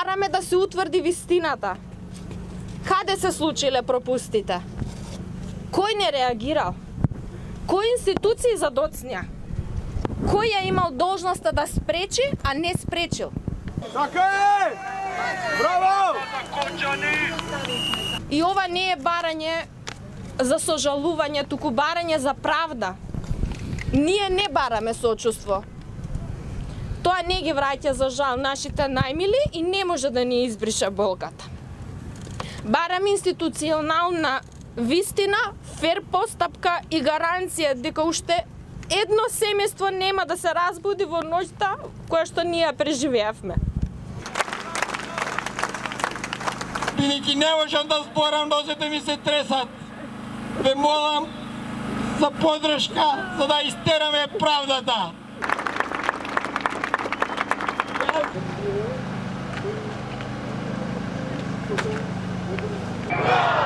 Бараме да се утврди вистината. Каде се случиле пропустите? Кој не реагирал? Кои институции задоцња? Кој ја имал должноста да спречи, а не спречил? Така е! Браво! И ова не е барање за сожалување, туку барање за правда. Ние не бараме сочувство. Тоа не ги враќа за жал нашите најмили и не може да ни избрише болката. Бараме институционална вистина, фер постапка и гаранција дека уште едно семејство нема да се разбуди во ноќта која што ние ја преживеавме. Бидејќи не можам да зборам, нозете ми се тресат. Ве молам за подршка, за да истераме правдата. Браво!